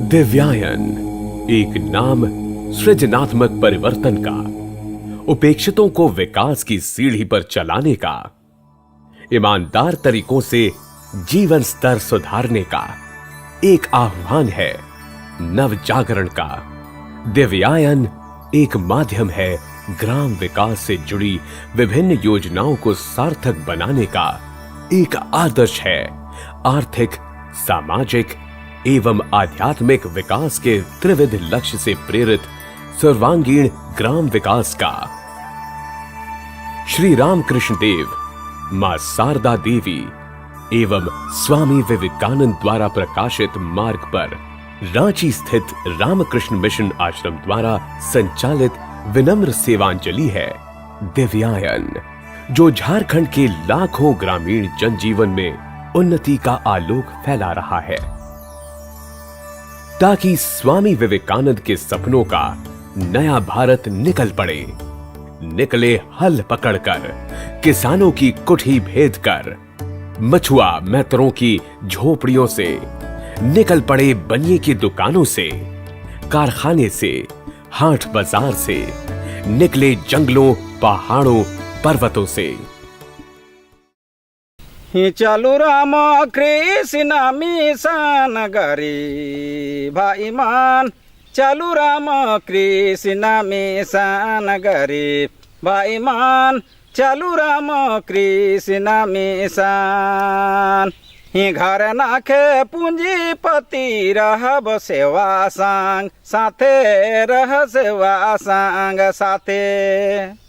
दिव्यायन एक नाम सृजनात्मक परिवर्तन का, उपेक्षितों को विकास की सीढ़ी पर चलाने का, ईमानदार तरीकों से जीवन स्तर सुधारने का एक आह्वान है, नव जागरण का। दिव्यायन एक माध्यम है ग्राम विकास से जुड़ी विभिन्न योजनाओं को सार्थक बनाने का, एक आदर्श है आर्थिक, सामाजिक एवं आध्यात्मिक विकास के त्रिविध लक्ष्य से प्रेरित सर्वांगीण ग्राम विकास का। श्री रामकृष्ण देव, मां शारदा देवी एवं स्वामी विवेकानंद द्वारा प्रकाशित मार्ग पर रांची स्थित रामकृष्ण मिशन आश्रम द्वारा संचालित विनम्र सेवांजलि है दिव्यायन, जो झारखंड के लाखों ग्रामीण जनजीवन में उन्नति का आलोक फैला रहा है, ताकि स्वामी विवेकानंद के सपनों का नया भारत निकल पड़े। निकले हल पकड़कर, किसानों की कुठी भेद कर, मछुआ मैत्रों की झोपड़ियों से, निकल पड़े बनिए की दुकानों से, कारखाने से, हाट बाजार से, निकले जंगलों, पहाड़ों, पर्वतों से। चालू राम कृष्ण मिशन गरी भाई मान, चालू राम कृष्ण मिशन गरी भाई मान, चालू राम कृष्ण मिशन। घर नाखे पूंजीपति रहब सेवा संग साथे, रह सेवा संग साथे।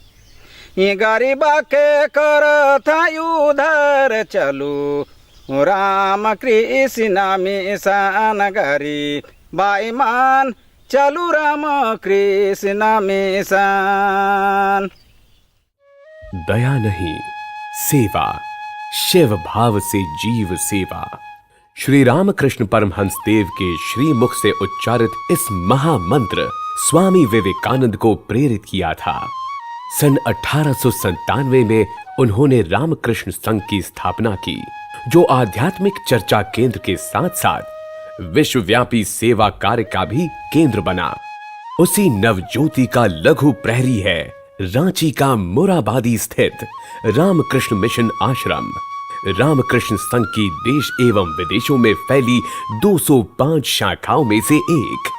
गरीबा के कर था उधर चलू राम कृष्ण मिशन गरी भाई मान, चलू राम कृष्ण मिशन। दया नहीं, सेवा, शिव भाव से जीव सेवा। श्री रामकृष्ण परमहंस देव के श्री मुख से उच्चारित इस महामंत्र स्वामी विवेकानंद को प्रेरित किया था। सन 1897 में उन्होंने रामकृष्ण संघ की स्थापना की, जो आध्यात्मिक चर्चा केंद्र के साथ साथ विश्वव्यापी सेवा कार्य का भी केंद्र बना। उसी नवज्योति का लघु प्रहरी है रांची का मोराबादी स्थित रामकृष्ण मिशन आश्रम। रामकृष्ण संघ की देश एवं विदेशों में फैली 205 शाखाओं में से एक।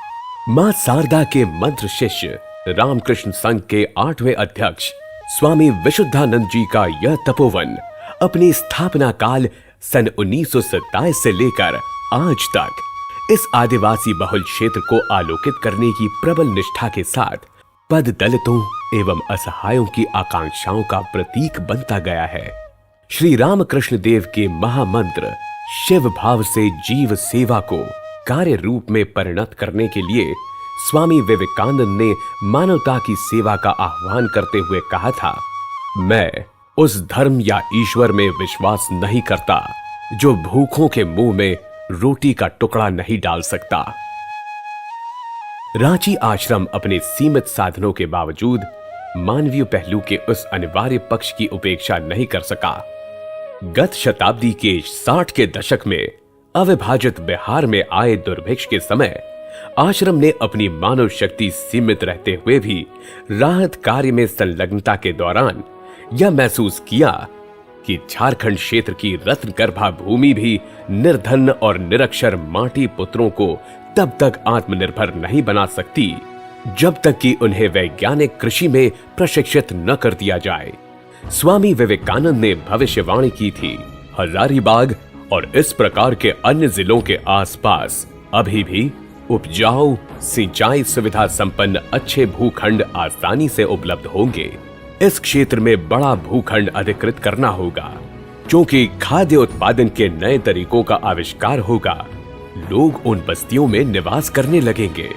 मां शारदा के मंत्र शिष्य रामकृष्ण संघ के 8वें अध्यक्ष स्वामी विशुद्धानंद जी का यह तपोवन अपनी स्थापना काल सन 1927 से लेकर आज तक इस आदिवासी बहुल क्षेत्र को आलोकित करने की प्रबल निष्ठा के साथ पद दलितों एवं असहायों की आकांक्षाओं का प्रतीक बनता गया है। श्री रामकृष्ण देव के महामंत्र शिव भाव से जीव सेवा को कार्य रूप में परिणत करने के लिए स्वामी विवेकानंद ने मानवता की सेवा का आह्वान करते हुए कहा था, मैं उस धर्म या ईश्वर में विश्वास नहीं करता जो भूखों के मुंह में रोटी का टुकड़ा नहीं डाल सकता। रांची आश्रम अपने सीमित साधनों के बावजूद मानवीय पहलू के उस अनिवार्य पक्ष की उपेक्षा नहीं कर सका। गत शताब्दी के 60 के दशक में अविभाजित बिहार में आए दुर्भिक्ष के समय आश्रम ने अपनी मानव शक्ति सीमित रहते हुए भी राहत कार्य में संलग्नता के दौरान यह महसूस किया कि झारखंड क्षेत्र की रत्न गर्भा भूमि भी निर्धन और निरक्षर माटी पुत्रों को तब तक आत्मनिर्भर नहीं बना सकती जब तक कि उन्हें वैज्ञानिक कृषि में प्रशिक्षित न कर दिया जाए। स्वामी विवेकानंद ने भविष्यवाणी की थी, हजारीबाग और इस प्रकार के अन्य जिलों के आसपास अभी भी उपजाऊ, सिंचाई सुविधा संपन्न अच्छे भूखंड आसानी से उपलब्ध होंगे। इस क्षेत्र में बड़ा भूखंड अधिकृत करना होगा, क्योंकि खाद्य उत्पादन के नए तरीकों का आविष्कार होगा। लोग उन बस्तियों में निवास करने लगेंगे,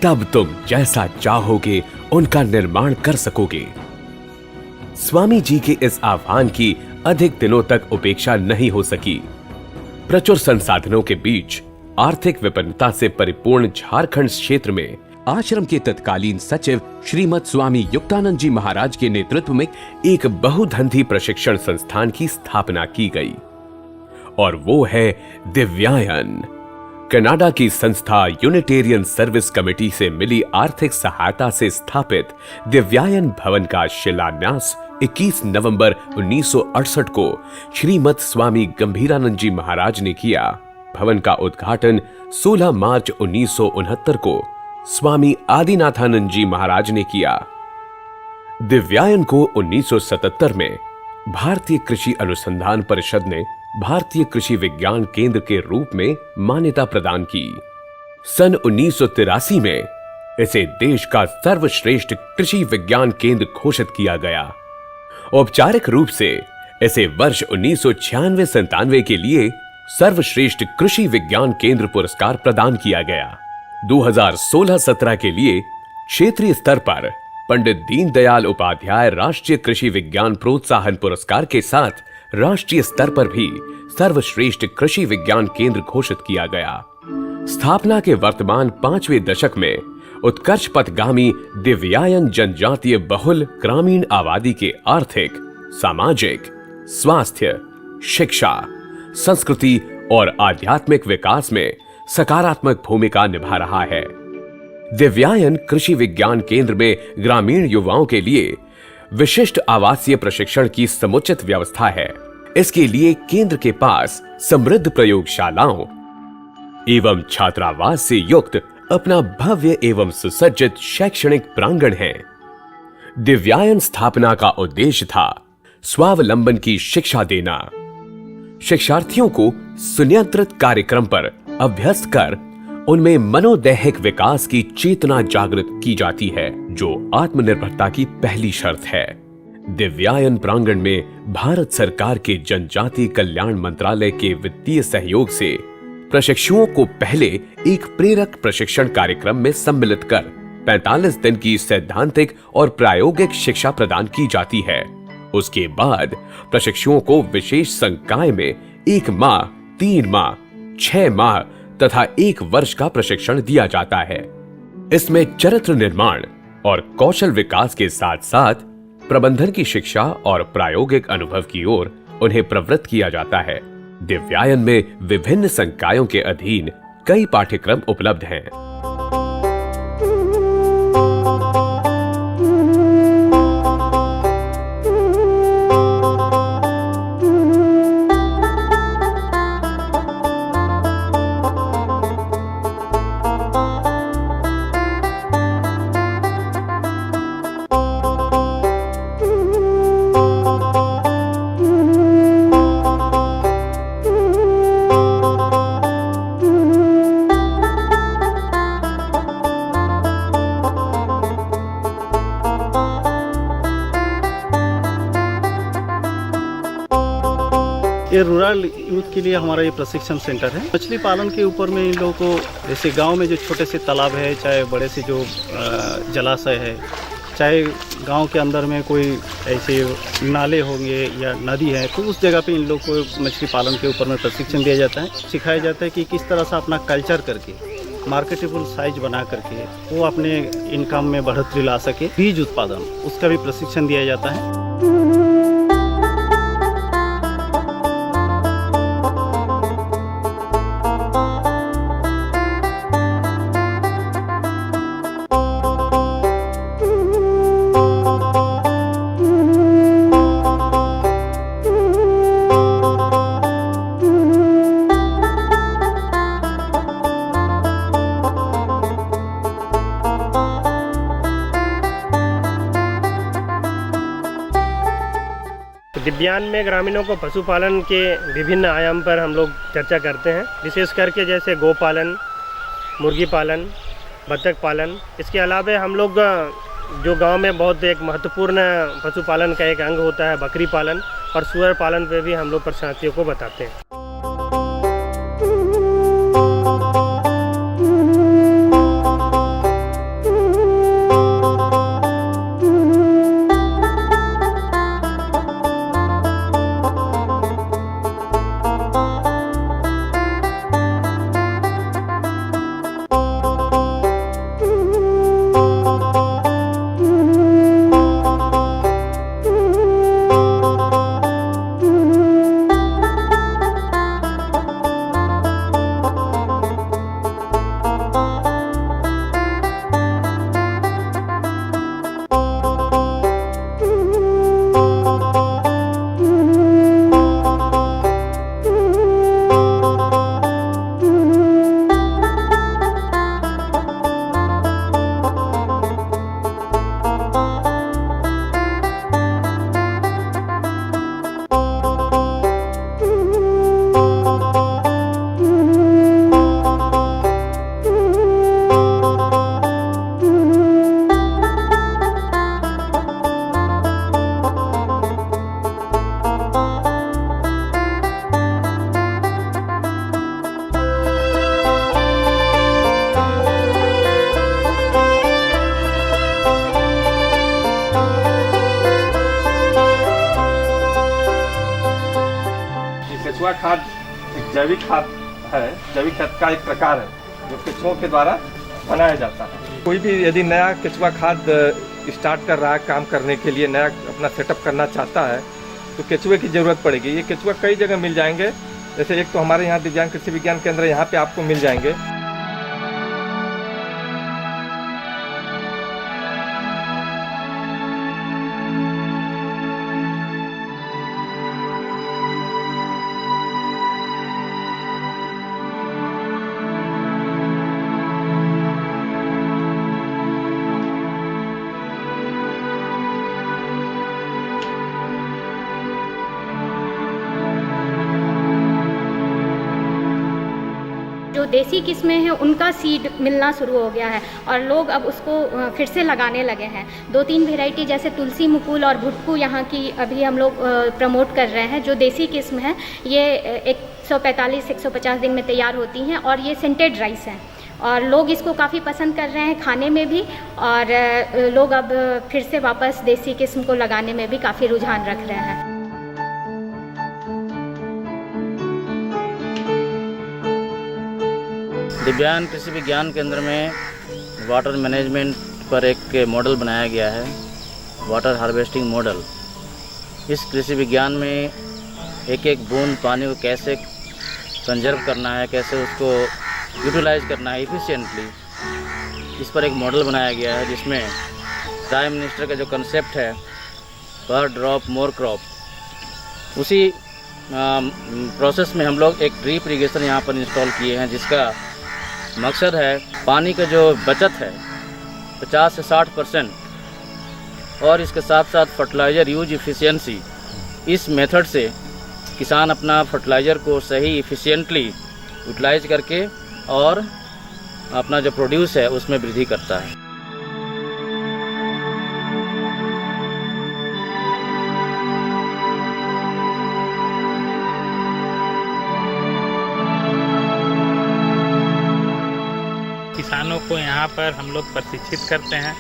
तब तुम जैसा चाहोगे उनका निर्माण कर सकोगे। स्वामी जी के इस आह्वान की अधिक दिनों तक उपेक्षा नहीं हो सकी। प्रचुर संसाधनों के बीच आर्थिक विपन्नता से परिपूर्ण झारखंड क्षेत्र में आश्रम के तत्कालीन सचिव श्रीमद स्वामी युक्तानंद जी महाराज के नेतृत्व में एक बहुधंधी प्रशिक्षण संस्थान की स्थापना की गई, और वो है दिव्यायन। कनाडा की संस्था यूनिटेरियन सर्विस कमेटी से मिली आर्थिक सहायता से स्थापित दिव्यायन भवन का शिलान्यास 21 नवंबर 1968 को श्रीमद स्वामी गंभीरानंद जी महाराज ने किया। भवन का उद्घाटन 16 मार्च 1969 को स्वामी आदिनाथानंद जी महाराज ने किया। दिव्यायन को 1977 में भारतीय कृषि अनुसंधान परिषद ने भारतीय कृषि विज्ञान केंद्र के रूप में मान्यता प्रदान की। सन 1983 में इसे देश का सर्वश्रेष्ठ कृषि विज्ञान केंद्र घोषित किया गया। औपचारिक रूप से इसे वर्ष 1996-97 के लिए सर्वश्रेष्ठ कृषि विज्ञान केंद्र पुरस्कार प्रदान किया गया। 2016-17 के लिए क्षेत्रीय स्तर पर पंडित दीनदयाल उपाध्याय राष्ट्रीय कृषि विज्ञान प्रोत्साहन पुरस्कार के साथ राष्ट्रीय स्तर पर भी सर्वश्रेष्ठ कृषि विज्ञान केंद्र घोषित किया गया। स्थापना के वर्तमान 5वें दशक में उत्कर्ष पथगामी दिव्यायन जनजातीय बहुल ग्रामीण आबादी के आर्थिक, सामाजिक, स्वास्थ्य, शिक्षा, संस्कृति और आध्यात्मिक विकास में सकारात्मक भूमिका निभा रहा है। दिव्यायन कृषि विज्ञान केंद्र में ग्रामीण युवाओं के लिए विशिष्ट आवासीय प्रशिक्षण की समुचित व्यवस्था है। इसके लिए केंद्र के पास समृद्ध प्रयोगशालाओं एवं छात्रावास से युक्त अपना भव्य एवं सुसज्जित शैक्षणिक प्रांगण है। दिव्यायन स्थापना का उद्देश्य था स्वावलंबन की शिक्षा देना। शिक्षार्थियों को सुनियंत्रित कार्यक्रम पर अभ्यस्त कर उनमें मनोदैहिक विकास की चेतना जागृत की जाती है, जो आत्मनिर्भरता की पहली शर्त है। दिव्यायन प्रांगण में भारत सरकार के जनजातीय कल्याण मंत्रालय के वित्तीय सहयोग से प्रशिक्षुओं को पहले एक प्रेरक प्रशिक्षण कार्यक्रम में सम्मिलित कर 45 दिन की सैद्धांतिक और प्रायोगिक शिक्षा प्रदान की जाती है। उसके बाद प्रशिक्षुओं को विशेष संकाय में 1 माह, 3 माह, 6 माह तथा 1 वर्ष का प्रशिक्षण दिया जाता है। इसमें चरित्र निर्माण और कौशल विकास के साथ साथ प्रबंधन की शिक्षा और प्रायोगिक अनुभव की ओर उन्हें प्रवृत्त किया जाता है। दिव्यायन में विभिन्न संकायों के अधीन कई पाठ्यक्रम उपलब्ध हैं। ये रूरल यूथ के लिए हमारा ये प्रशिक्षण सेंटर है। मछली पालन के ऊपर में इन लोगों को, जैसे गांव में जो छोटे से तालाब है, चाहे बड़े से जो जलाशय है, चाहे गांव के अंदर में कोई ऐसे नाले होंगे या नदी है, तो उस जगह पे इन लोग को मछली पालन के ऊपर में प्रशिक्षण दिया जाता है। सिखाया जाता है कि किस तरह से अपना कल्चर करके मार्केटेबल साइज बना करके वो अपने इनकम में बढ़ोतरी ला सके। बीज उत्पादन, उसका भी प्रशिक्षण दिया जाता है। दिव्यान में ग्रामीणों को पशुपालन के विभिन्न आयाम पर हम लोग चर्चा करते हैं, विशेष करके जैसे गौपालन, मुर्गी पालन, बतख पालन। इसके अलावा हम लोग जो गांव में बहुत एक महत्वपूर्ण पशुपालन का एक अंग होता है बकरी पालन और सूअर पालन पे भी हम लोग प्रशिक्षणार्थियों को बताते हैं। केचुआ खाद एक जैविक खाद है, जैविक खाद का एक प्रकार है जो केचुओं के द्वारा बनाया जाता है। कोई भी यदि नया केचुआ खाद स्टार्ट कर रहा है, काम करने के लिए नया अपना सेटअप करना चाहता है, तो केचुए की ज़रूरत पड़ेगी। ये केचुआ कई जगह मिल जाएंगे, जैसे एक तो हमारे यहाँ दिव्यांग कृषि विज्ञान केंद्र, यहाँ पे आपको मिल जाएंगे। जो देसी किस्में हैं उनका सीड मिलना शुरू हो गया है और लोग अब उसको फिर से लगाने लगे हैं। 2-3 वैरायटी जैसे तुलसी मुकुल और भुट्टू यहाँ की अभी हम लोग प्रमोट कर रहे हैं। जो देसी किस्म है ये 145-150 दिन में तैयार होती हैं और ये सेंटेड राइस हैं और लोग इसको काफ़ी पसंद कर रहे हैं खाने में भी, और लोग अब फिर से वापस देसी किस्म को लगाने में भी काफ़ी रुझान रख रहे हैं। दिव्यांग कृषि विज्ञान केंद्र में वाटर मैनेजमेंट पर एक मॉडल बनाया गया है, वाटर हार्वेस्टिंग मॉडल। इस कृषि विज्ञान में एक एक बूंद पानी को कैसे कंजर्व करना है, कैसे उसको यूटिलाइज करना है इफ़िशिएंटली, इस पर एक मॉडल बनाया गया है, जिसमें प्राइम मिनिस्टर का जो कंसेप्ट है पर ड्रॉप मोर क्रॉप, उसी प्रोसेस में हम लोग एक ड्रिप इरिगेशन यहाँ पर इंस्टॉल किए हैं, जिसका मकसद है पानी का जो बचत है 50 से 60% और इसके साथ साथ फर्टिलाइज़र यूज इफ़िशियंसी। इस मेथड से किसान अपना फर्टिलाइज़र को सही इफ़िशियंटली यूटिलाइज करके और अपना जो प्रोड्यूस है उसमें वृद्धि करता है। किसानों को यहाँ पर हम लोग प्रशिक्षित करते हैं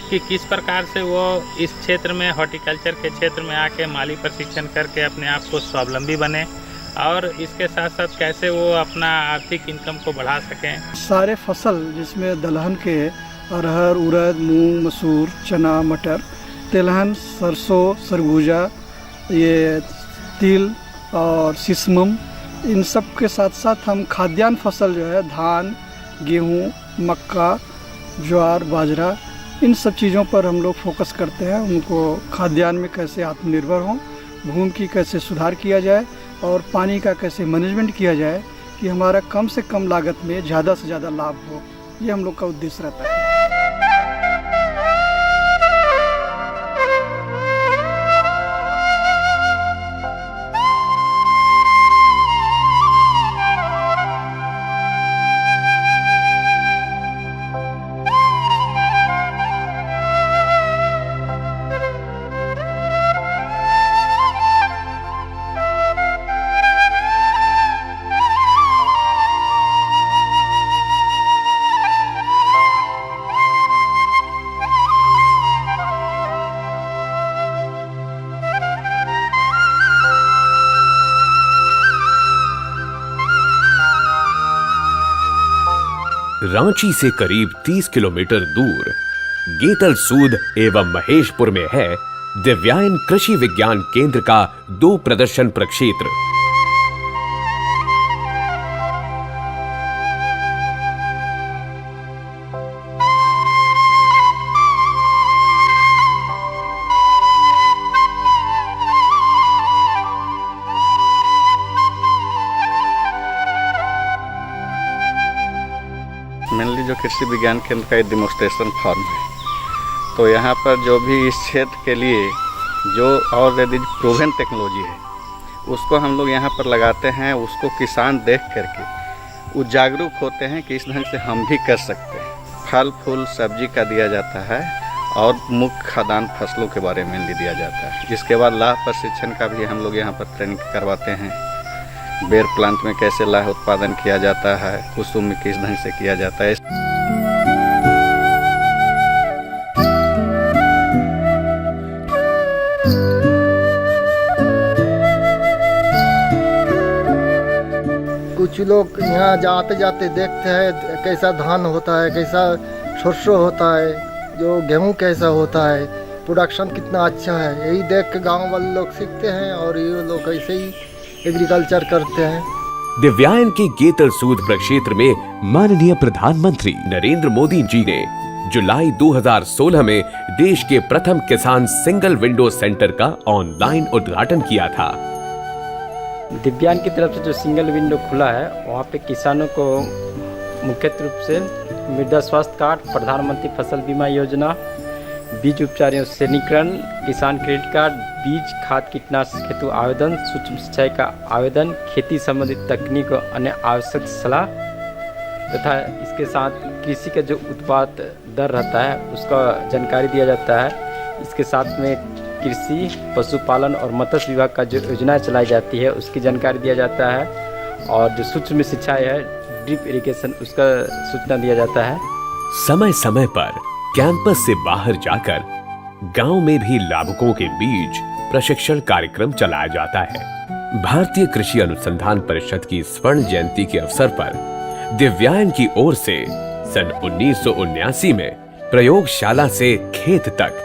कि किस प्रकार से वो इस क्षेत्र में, हॉर्टिकल्चर के क्षेत्र में आके माली प्रशिक्षण करके अपने आप को स्वावलंबी बने और इसके साथ साथ कैसे वो अपना आर्थिक इनकम को बढ़ा सकें। सारे फसल जिसमें दलहन के अरहर, उड़द, मूंग, मसूर, चना, मटर, तिलहन, सरसों, सरगुजा, ये तिल और सिसमम, इन सब के साथ साथ हम खाद्यान्न फसल जो है धान, गेहूँ, मक्का, ज्वार, बाजरा, इन सब चीज़ों पर हम लोग फोकस करते हैं। उनको खाद्यान्न में कैसे आत्मनिर्भर हों, भूमि की कैसे सुधार किया जाए और पानी का कैसे मैनेजमेंट किया जाए कि हमारा कम से कम लागत में ज़्यादा से ज़्यादा लाभ हो, ये हम लोग का उद्देश्य रहता है। रांची से करीब 30 किलोमीटर दूर गेतल सूद एवं महेशपुर में है दिव्यांग कृषि विज्ञान केंद्र का 2 प्रदर्शन प्रक्षेत्र। मेनली जो कृषि विज्ञान केंद्र का एक डेमोस्ट्रेशन फार्म है, तो यहाँ पर जो भी इस क्षेत्र के लिए जो ऑलरेडी प्रूवन टेक्नोलॉजी है उसको हम लोग यहाँ पर लगाते हैं। उसको किसान देख करके वो जागरूक होते हैं कि इस ढंग से हम भी कर सकते हैं। फल फूल सब्जी का दिया जाता है और मुख्य खाद्यान्न फसलों के बारे में दिया जाता है। इसके बाद लाह प्रशिक्षण का भी हम लोग यहाँ पर ट्रेनिंग करवाते हैं। बेर प्लांट में कैसे लाह उत्पादन किया जाता है, कुसुम में किस ढंग से किया जाता है। भी लोग यहाँ जाते जाते देखते हैं कैसा धान होता है, कैसा सरसों होता है, जो गेहूँ कैसा होता है, प्रोडक्शन कितना अच्छा है। यही देख के गाँव वाले लोग सीखते हैं और ये लोग ऐसे ही एग्रीकल्चर करते हैं। दिव्यांग के गेतलसूद प्रक्षेत्र में माननीय प्रधानमंत्री नरेंद्र मोदी जी ने जुलाई 2016 में देश के प्रथम किसान सिंगल विंडो सेंटर का ऑनलाइन उद्घाटन किया था। दिव्यांग की तरफ से जो सिंगल विंडो खुला है, वहाँ पे किसानों को मुख्य रूप से मृदा स्वास्थ्य कार्ड, प्रधानमंत्री फसल बीमा योजना, बीज उपचार एवं सैनिकरण, किसान क्रेडिट कार्ड, बीज खाद कीटनाशक हेतु आवेदन, सूक्ष्म सिंचाई का आवेदन, खेती संबंधित तकनीक और अन्य आवश्यक सलाह तथा इसके साथ कृषि का जो उत्पाद दर रहता है उसका जानकारी दिया जाता है। इसके साथ में कृषि, पशुपालन और मत्स्य विभाग का जो योजनाएं चलाई जाती है उसकी जानकारी दिया जाता है और जो सूक्ष्म सिंचाई है, ड्रिप इरिगेशन, उसका सूचना दिया जाता है। समय समय पर कैंपस से बाहर जाकर गांव में भी लाभुकों के बीच प्रशिक्षण कार्यक्रम चलाया जाता है। भारतीय कृषि अनुसंधान परिषद की स्वर्ण जयंती के अवसर पर दिव्यांग की ओर से सन 1979 में प्रयोगशाला से खेत तक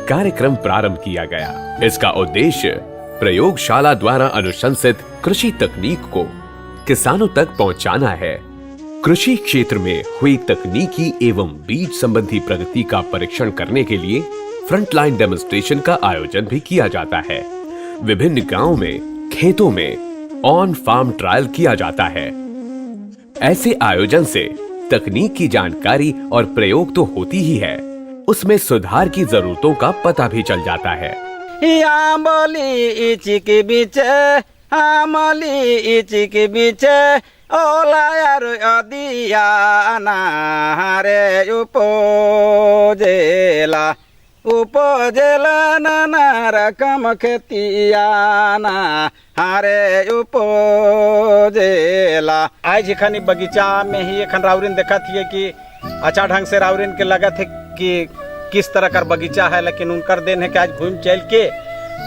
कार्यक्रम प्रारंभ किया गया। इसका उद्देश्य प्रयोगशाला द्वारा अनुशंसित कृषि तकनीक को किसानों तक पहुंचाना है। कृषि क्षेत्र में हुई तकनीकी एवं बीज संबंधी प्रगति का परीक्षण करने के लिए फ्रंटलाइन डेमोन्स्ट्रेशन का आयोजन भी किया जाता है। विभिन्न गांवों में खेतों में ऑन फार्म ट्रायल किया जाता है। ऐसे आयोजन से तकनीक की जानकारी और प्रयोग तो होती ही है, उसमें सुधार की जरूरतों का पता भी चल जाता है। ओला यार अदिया नारे उपजेला नाना रकम खेतियाना हारे उपजेला। आज एखन बगीचा में ही एखन राउरिन देखा थी कि अच्छा ढंग से राउरिन के लगा थे कि किस तरह का बगीचा है, लेकिन उनकर देन है कि आज घूम चल के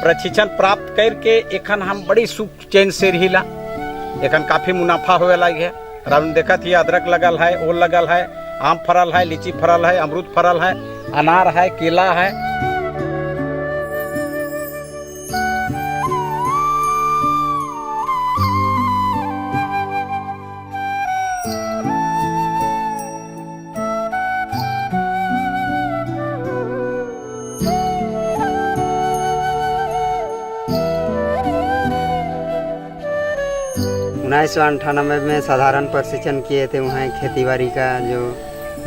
प्रशिक्षण प्राप्त करके एखन हम बड़ी सुख चैन से रहिला। एखन काफी मुनाफा होए लगे है। राउरिन देखा थी अदरक लगल है, ओल लगल है, आम फरल है, लीची फरल है, अमरूद फरल है, अनार है, केला है। उन्नीस सौ 98 में साधारण प्रशिक्षण किए थे वहाँ खेतीबाड़ी का, जो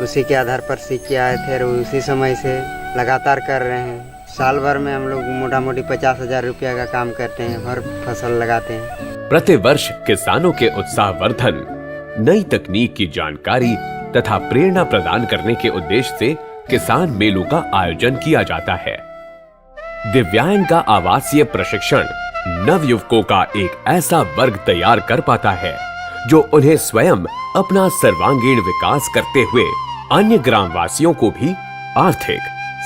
उसी के आधार पर सीख के आए थे और उसी समय से लगातार कर रहे हैं। साल भर में हम लोग मोटा मोटी 50,000 रुपया का काम करते हैं, हर फसल लगाते हैं। प्रतिवर्ष किसानों के उत्साहवर्धन, नई तकनीक की जानकारी तथा प्रेरणा प्रदान करने के उद्देश्य से किसान मेलों का आयोजन किया जाता है। दिव्यांग का आवासीय प्रशिक्षण नवयुवकों का एक ऐसा वर्ग तैयार कर पाता है जो उन्हें स्वयं अपना सर्वांगीण विकास करते हुए अन्य ग्रामवासियों को भी आर्थिक,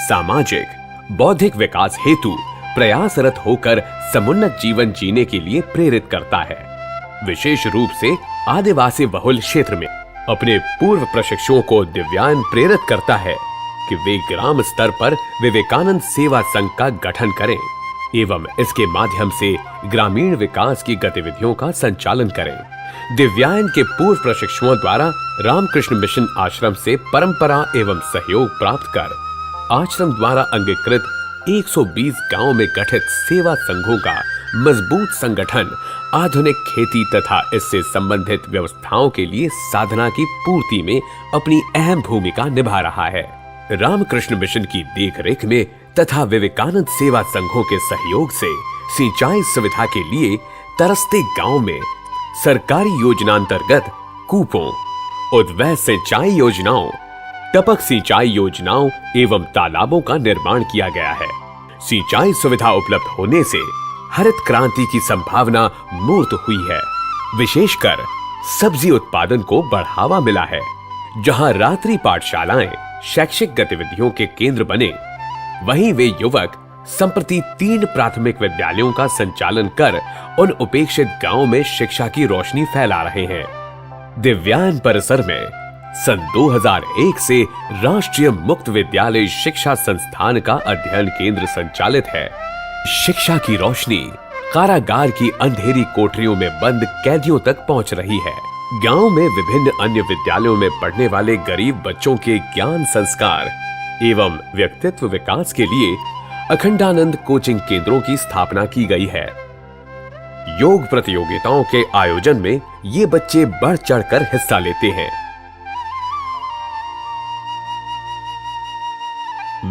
सामाजिक, बौद्धिक विकास हेतु प्रयासरत होकर समुन्नत जीवन जीने के लिए प्रेरित करता है। विशेष रूप से आदिवासी बहुल क्षेत्र में अपने पूर्व प्रशिक्षुओं को दिव्यांग प्रेरित करता है कि वे ग्राम स्तर पर विवेकानंद सेवा संघ का गठन करें एवं इसके माध्यम से ग्रामीण विकास की गतिविधियों का संचालन करें। दिव्यांग के पूर्व प्रशिक्षुओं द्वारा रामकृष्ण मिशन आश्रम से परंपरा एवं सहयोग प्राप्त कर आश्रम द्वारा अंगीकृत 120 गांवों में गठित सेवा संघों का मजबूत संगठन आधुनिक खेती तथा इससे संबंधित व्यवस्थाओं के लिए साधना की पूर्ति में अपनी अहम भूमिका निभा रहा है। रामकृष्ण मिशन की देखरेख में तथा विवेकानंद सेवा संघों के सहयोग से सिंचाई सुविधा के लिए तरसते गांव में सरकारी योजना अंतर्गत कूपों, उद्वह सिंचाई योजनाओं, टपक सिंचाई योजनाओं एवं तालाबों का निर्माण किया गया है। सिंचाई सुविधा उपलब्ध होने से हरित क्रांति की संभावना मूर्त हुई है। विशेषकर सब्जी उत्पादन को बढ़ावा मिला है। जहां रात्रि पाठशालाएं शैक्षिक गतिविधियों के केंद्र बने, वहीं वे युवक संप्रति 3 प्राथमिक विद्यालयों का संचालन कर उन उपेक्षित गांवों में शिक्षा की रोशनी फैला रहे हैं। दिव्यांग परिसर में सन 2001 से राष्ट्रीय मुक्त विद्यालय शिक्षा संस्थान का अध्ययन केंद्र संचालित है। शिक्षा की रोशनी कारागार की अंधेरी कोठरियों में बंद कैदियों तक पहुंच रही है। गांव में विभिन्न अन्य विद्यालयों में पढ़ने वाले गरीब बच्चों के ज्ञान संस्कार एवं व्यक्तित्व विकास के लिए अखंडानंद कोचिंग केंद्रों की स्थापना की गई है। योग प्रतियोगिताओं के आयोजन में ये बच्चे बढ़ चढ़कर हिस्सा लेते हैं।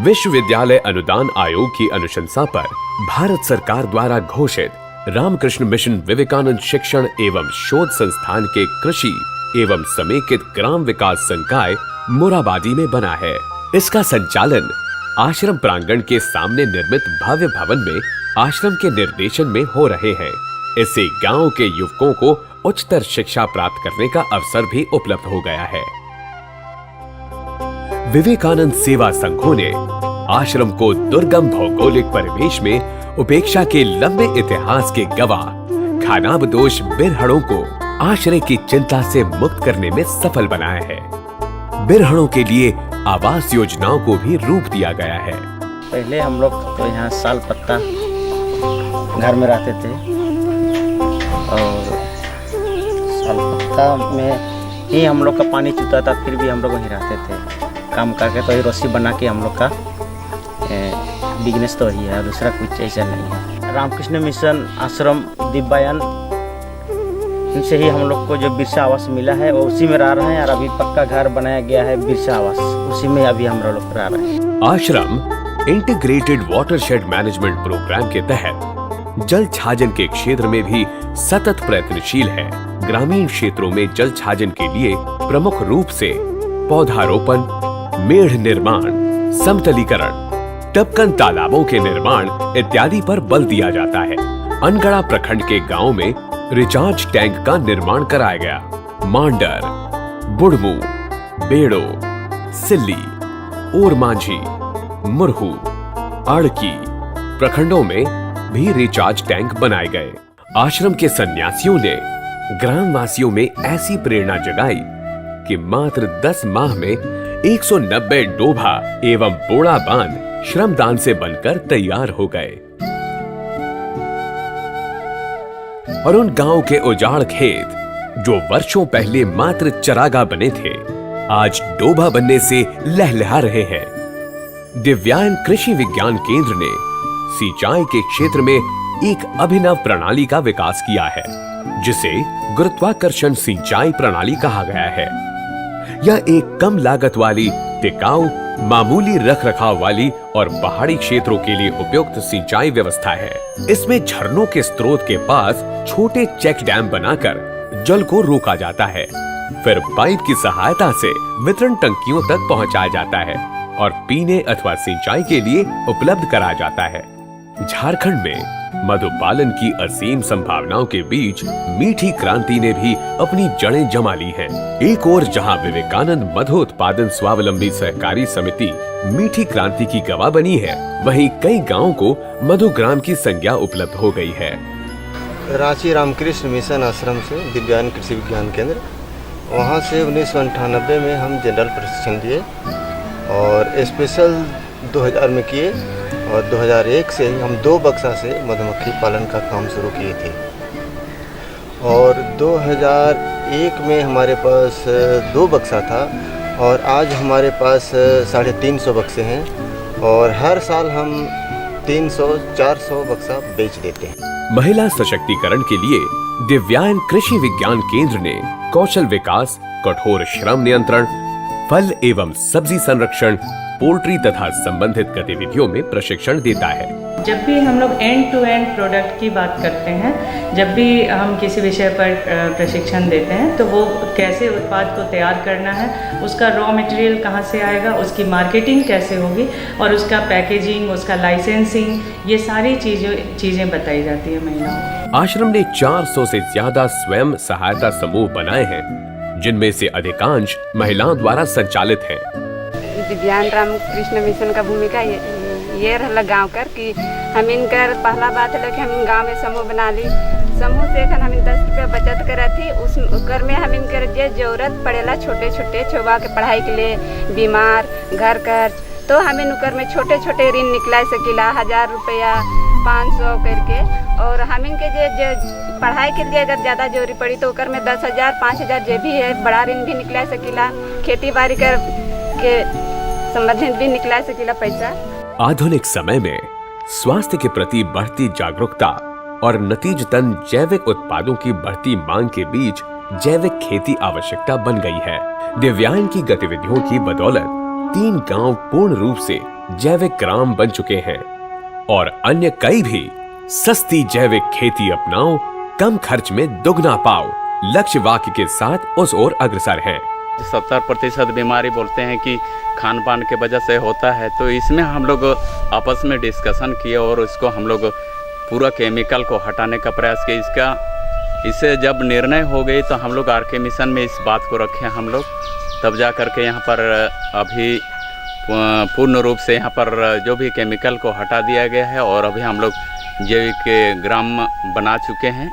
विश्वविद्यालय अनुदान आयोग की अनुशंसा पर भारत सरकार द्वारा घोषित रामकृष्ण मिशन विवेकानंद शिक्षण एवं शोध संस्थान के कृषि एवं समेकित ग्राम विकास संकाय मोराबादी में बना है। इसका संचालन आश्रम प्रांगण के सामने निर्मित भव्य भवन में आश्रम के निर्देशन में हो रहे हैं। इससे गांव के युवकों को उच्चतर शिक्षा प्राप्त करने का अवसर भी उपलब्ध हो गया है। विवेकानंद सेवा संघों ने आश्रम को दुर्गम भौगोलिक परिवेश में उपेक्षा के लंबे इतिहास के गवाह खानाबदोश बिरहड़ों को आश्रय की चिंता से मुक्त करने में सफल बनाया है। बिरहड़ों के लिए आवास योजनाओं को भी रूप दिया गया है। पहले हम लोग तो यहाँ साल पत्ता घर में रहते थे और साल पत्ता में ही हम लोग का पानी चूता था, फिर भी हम लोग वहीं रहते थे। काम करके तो ये रस्सी बना के हम लोग का बिजनेस तो ही है, दूसरा कुछ ऐसा नहीं है। रामकृष्ण मिशन आश्रम दिव्यांग इनसे ही हम लोग को जो बिरसा आवास मिला है वो उसी में रह रहे हैं और अभी पक्का घर बनाया गया है बिरसा आवास, उसी में अभी हम लोग रह रहे हैं। आश्रम इंटीग्रेटेड वाटरशेड मैनेजमेंट प्रोग्राम के तहत जल छाजन के क्षेत्र में भी सतत प्रयत्नशील है। ग्रामीण क्षेत्रों में जल छाजन के लिए प्रमुख रूप से पौधारोपण, मेढ़ निर्माण, समतलीकरण, टपकन तालाबों के निर्माण इत्यादि पर बल दिया जाता है। अनगढ़ा प्रखंड के गांव में रिचार्ज टैंक का निर्माण कराया गया। मांडर, बुढ़मू, बेड़ो, सिल्ली, ओरमांझी, मुरहू, आड़की प्रखंडों में भी रिचार्ज टैंक बनाए गए। आश्रम के सन्यासियों ने ग्रामवासियों में ऐसी प्रेरणा जगाई कि मात्र 10 माह में 190 डोभा एवं बोड़ा बांध श्रमदान से बनकर तैयार हो गए और उन गांव के उजाड़ खेत जो वर्षों पहले मात्र चरागाह बने थे, आज डोभा बनने से लहलहा रहे हैं। दिव्यांग कृषि विज्ञान केंद्र ने सिंचाई के क्षेत्र में एक अभिनव प्रणाली का विकास किया है, जिसे गुरुत्वाकर्षण सिंचाई प्रणाली कहा गया है। यह एक कम लागत वाली, टिकाऊ, मामूली रख रखाव वाली और पहाड़ी क्षेत्रों के लिए उपयुक्त सिंचाई व्यवस्था है। इसमें झरनों के स्रोत के पास छोटे चेक डैम बनाकर जल को रोका जाता है, फिर पाइप की सहायता से वितरण टंकियों तक पहुंचाया जाता है और पीने अथवा सिंचाई के लिए उपलब्ध कराया जाता है। झारखंड में मधुपालन की असीम संभावनाओं के बीच मीठी क्रांति ने भी अपनी जड़ें जमा ली हैं। एक ओर जहां विवेकानंद मधु उत्पादन स्वावलंबी सहकारी समिति मीठी क्रांति की गवाह बनी है, वहीं कई गांवों को मधुग्राम की संज्ञा उपलब्ध हो गई है। रांची रामकृष्ण मिशन आश्रम से दिव्यांग कृषि विज्ञान केंद्र, वहां से 1998 में हम जनरल प्रशिक्षण दिए और स्पेशल 2000 में किए और 2001 से हम 2 बक्सा से मधुमक्खी पालन का काम शुरू किए थे और 2001 में हमारे पास 2 बक्सा था और आज हमारे पास 350 बक्से हैं और हर साल हम 300-400 बक्सा बेच देते हैं। महिला सशक्तिकरण के लिए दिव्यांग कृषि विज्ञान केंद्र ने कौशल विकास, कठोर श्रम नियंत्रण, फल एवं सब्जी संरक्षण, पोल्ट्री तथा संबंधित गतिविधियों में प्रशिक्षण देता है। जब भी हम लोग एंड टू एंड प्रोडक्ट की बात करते हैं, जब भी हम किसी विषय पर प्रशिक्षण देते हैं तो वो कैसे उत्पाद को तैयार करना है, उसका रॉ मटेरियल कहाँ से आएगा, उसकी मार्केटिंग कैसे होगी और उसका पैकेजिंग, उसका लाइसेंसिंग, ये सारी चीज़ें बताई जाती है महिलाओं को। आश्रम ने 400 से ज्यादा स्वयं सहायता समूह बनाए हैं, जिनमें से अधिकांश महिलाओं द्वारा संचालित हैं। दिव्यांग रामकृष्ण मिशन का भूमिका ये रहला गाँव कर कि हम इनकर पहला बात है कि हम गांव में समूह बना ली समूह से एखन हम 10 रुपया बचत करा थी। उस कर में हम इनकर जे जरूरत पड़ेला छोटे छोटे छोबा के पढ़ाई के लिए, बीमार, घर खर्च, तो हमें नुकर में छोटे छोटे ऋण निकला सकीला 1000 रुपया 500 करके। और हम इनके जे पढ़ाई के लिए अगर ज़्यादा जरूरी पड़ी तो कर में 10,000 5,000 जो भी है बड़ा ऋण भी निकला सकीला, खेती बाड़ी कर के संबंधित भी निकला सकीला पैसा। आधुनिक समय में स्वास्थ्य के प्रति बढ़ती जागरूकता और नतीजतन जैविक उत्पादों की बढ़ती मांग के बीच जैविक खेती आवश्यकता बन गई है। दिव्यांग की गतिविधियों की बदौलत 3 गांव पूर्ण रूप से जैविक ग्राम बन चुके हैं और अन्य कई भी सस्ती जैविक खेती अपनाओ, कम खर्च में दुगना पाओ लक्ष्य वाक्य के साथ उस ओर अग्रसर हैं। 70% बीमारी बोलते हैं कि खान पान के वजह से होता है, तो इसमें हम लोग आपस में डिस्कशन किए और इसको हम लोग पूरा केमिकल को हटाने का प्रयास किया। इससे जब निर्णय हो गई तो हम लोग आरके मिशन में इस बात को रखे हम लोग, तब जा कर के यहाँ पर अभी पूर्ण रूप से यहाँ पर जो भी केमिकल को हटा दिया गया है और अभी हम लोग जैविक ग्राम बना चुके हैं।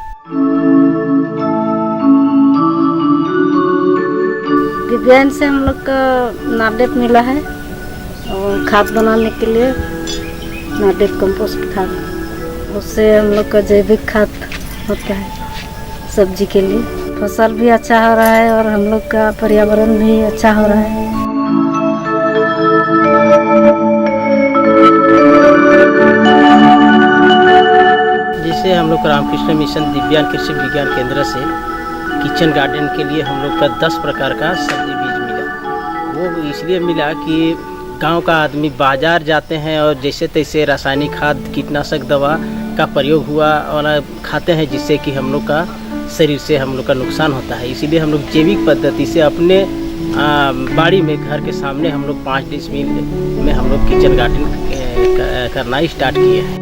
दिव्यांग से हम लोग का नाडेप मिला है और खाद बनाने के लिए नाडेप कंपोस्ट खाद, उससे हम लोग का जैविक खाद होता है सब्जी के लिए। फसल भी अच्छा हो रहा है और हम लोग का पर्यावरण भी अच्छा हो रहा है। जैसे हम लोग रामकृष्ण मिशन दिव्यांग कृषि विज्ञान केंद्र से किचन गार्डन के लिए हम लोग का 10 प्रकार का सब्जी बीज मिला। वो इसलिए मिला कि गांव का आदमी बाजार जाते हैं और जैसे तैसे रासायनिक खाद कीटनाशक दवा का प्रयोग हुआ और खाते हैं, जिससे कि हम लोग का शरीर से हम लोग का नुकसान होता है। इसीलिए हम लोग जैविक पद्धति से अपने बाड़ी में घर के सामने हम लोग 5 डिसमिल में हम लोग किचन गार्डन करना स्टार्ट किए हैं।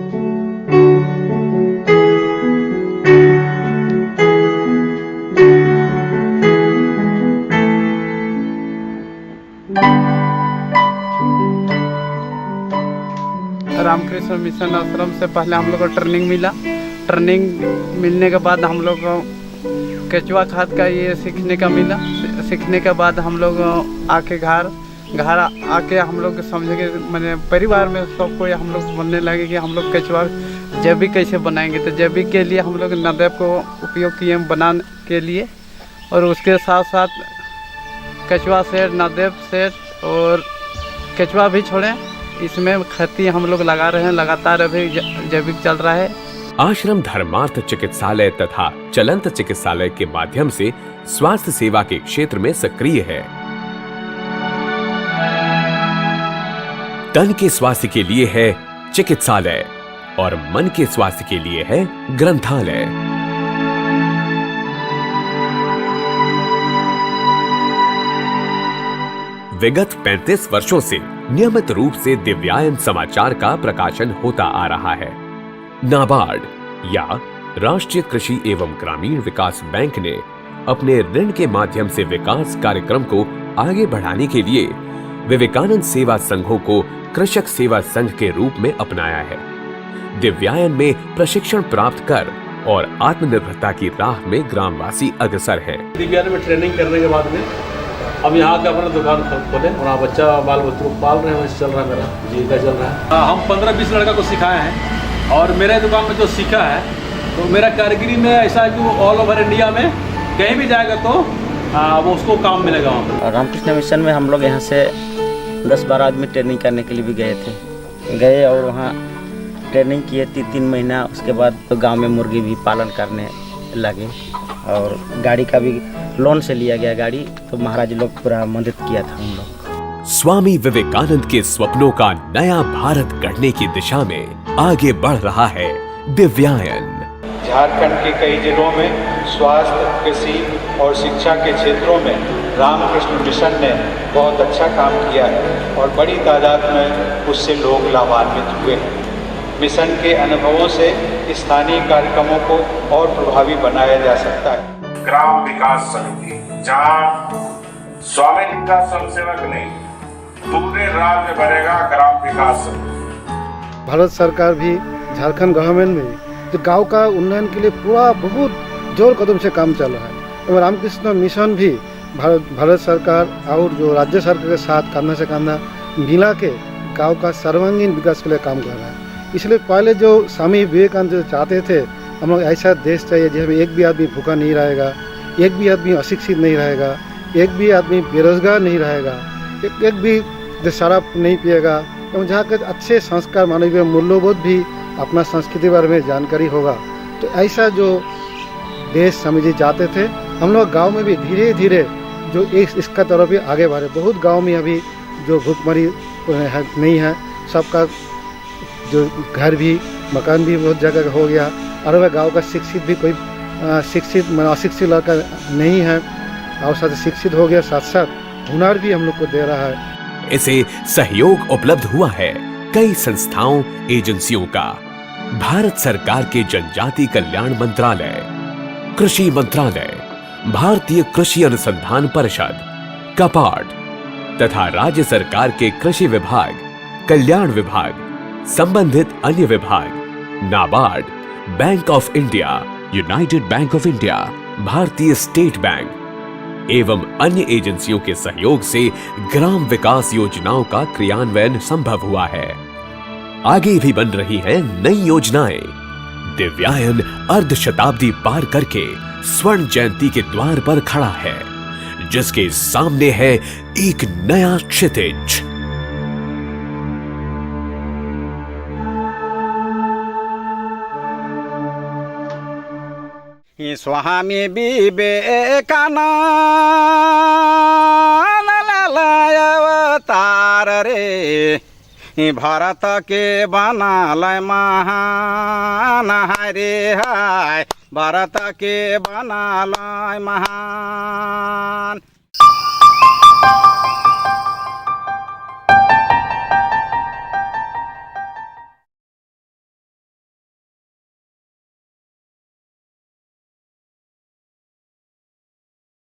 रामकृष्ण मिशन आश्रम से पहले हम लोग को ट्रेनिंग मिला। ट्रेनिंग मिलने के बाद हम लोग केचुआ खाद का ये सीखने का मिला। सीखने के बाद हम लोग आके घर आके हम लोग समझे कि मैंने परिवार में सबको हम लोग बोलने लगे कि हम लोग केचुआ जैविक कैसे बनाएंगे। तो जैविक के लिए हम लोग नाडेप को उपयोग किए बनाने के लिए, और उसके साथ साथ केचुआ सेट, नाडेप सेट और केचुआ भी छोड़े। इसमें खेती हम लोग लगा रहे हैं, लगातार अभी जैविक चल रहा है। आश्रम धर्मार्थ चिकित्सालय तथा चलंत चिकित्सालय के माध्यम से स्वास्थ्य सेवा के क्षेत्र में सक्रिय है। तन के स्वास्थ्य के लिए है चिकित्सालय और मन के स्वास्थ्य के लिए है ग्रंथालय। विगत 35 वर्षों से नियमित रूप से दिव्यांग समाचार का प्रकाशन होता आ रहा है। नाबार्ड या राष्ट्रीय कृषि एवं ग्रामीण विकास बैंक ने अपने ऋण के माध्यम से विकास कार्यक्रम को आगे बढ़ाने के लिए विवेकानंद सेवा संघों को कृषक सेवा संघ के रूप में अपनाया है। दिव्यांग में प्रशिक्षण प्राप्त कर और आत्मनिर्भरता की राह में ग्रामवासी अग्रसर हैं। दिव्यांग में ट्रेनिंग करने के बाद में अब यहाँ का अपना दुकान खोले और बच्चा बाल बच्चों को पाल रहे हैं, वैसे चल रहा है मेरा जीविका चल रहा है। हम 15-20 लड़का को सिखाए हैं और मेरे दुकान में जो सीखा है तो मेरा कारीगरी में ऐसा है कि वो ऑल ओवर इंडिया में कहीं भी जाएगा तो वो उसको काम मिलेगा वहाँ पर। रामकृष्ण मिशन में हम लोग यहाँ से 10-12 आदमी ट्रेनिंग करने के लिए भी गए और वहाँ ट्रेनिंग किए 3 महीना। उसके बाद तो गाँव में मुर्गी भी पालन करने लगे और गाड़ी का भी लोन से लिया गया गाड़ी, तो महाराज लोग पूरा मदद किया था हम लोग। स्वामी विवेकानंद के स्वप्नों का नया भारत गढ़ने की दिशा में आगे बढ़ रहा है दिव्यांग। झारखंड के कई जिलों में स्वास्थ्य, कृषि और शिक्षा के क्षेत्रों में रामकृष्ण मिशन ने बहुत अच्छा काम किया है और बड़ी तादाद में उससे लोग लाभान्वित हुए हैं। मिशन के अनुभवों से स्थानीय कार्यक्रमों को और प्रभावी बनाया जा सकता है। ग्राम विकास समिति, जहाँ स्वामी जी का स्वयंसेवक नहीं, पूरे राज्य बनेगा ग्राम विकास समिति। भारत सरकार भी झारखंड गवर्नमेंट में तो गांव का उन्नयन के लिए पूरा बहुत जोर कदम से काम चल रहा है। और रामकृष्ण मिशन भी भारत सरकार और जो राज्य सरकार के साथ कंधा से कंधा मिला के गाँव का सर्वांगीण विकास के लिए काम कर रहा है। इसलिए पहले जो स्वामी विवेकानंद जो चाहते थे, हम लोग ऐसा देश चाहिए जिसमें एक भी आदमी भूखा नहीं रहेगा, एक भी आदमी अशिक्षित नहीं रहेगा, एक भी आदमी बेरोजगार नहीं रहेगा, एक भी शराब नहीं पिएगा, एवं जहाँ के अच्छे संस्कार मानवीय मूल्यबोध भी अपना संस्कृति के बारे में जानकारी होगा। तो ऐसा जो देश स्वामी जी चाहते थे, हम लोग गाँव में भी धीरे धीरे जो इसका तरफ भी आगे बढ़े। बहुत गाँव में अभी जो भूखमरी नहीं है, सबका जो घर भी मकान भी बहुत जगह हो गया। और वह गांव का शिक्षित भी कोई अशिक्षित लड़का नहीं है, और साथ शिक्षित हो गया, साथ साथ हुनर भी हम लोग को दे रहा है। इसे सहयोग उपलब्ध हुआ है कई संस्थाओं एजेंसियों का। भारत सरकार के जनजाति कल्याण मंत्रालय, कृषि मंत्रालय, भारतीय कृषि अनुसंधान परिषद, कपाट तथा राज्य सरकार के कृषि विभाग, कल्याण विभाग, संबंधित अन्य विभाग, NABARD, bank of India, United bank of India, भारतीय स्टेट बैंक एवं अन्य एजेंसियों के सहयोग से ग्राम विकास योजनाओं का क्रियान्वयन संभव हुआ है। आगे भी बन रही हैं नई योजनाएं। दिव्यायन अर्ध शताब्दी पार करके स्वर्ण जयंती के द्वार पर खड़ा है, जिसके सामने है एक नया क्षितिज। स्वामी विवेकानंद अवतार रे, भारत के बनाल महान हरे हाय, भारत के बनाल महान।